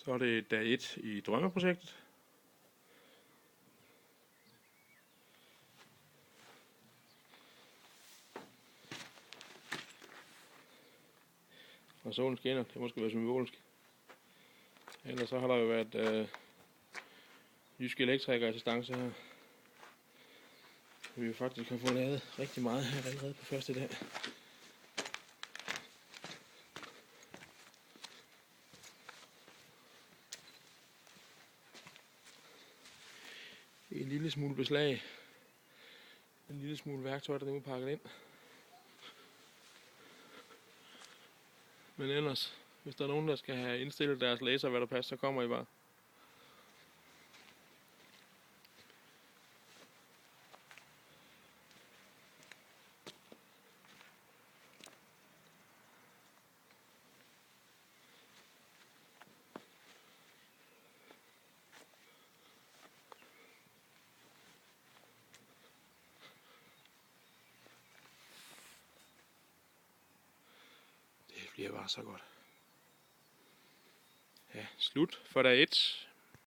Så er det dag 1 i drømmeprojektet. Og solen skinner, det måske være symbolsk. Ellers så har der jo været Jyske Elektriker assistance her. Vi faktisk har fået lavet rigtig meget her allerede på første dag. En lille smule beslag. En lille smule værktøj, der nu er pakket ind. Men ellers, hvis der er nogen, der skal have indstillet deres laser, hvad der passer, så kommer I bare. Det bliver bare så godt. Ja, slut for dag 1.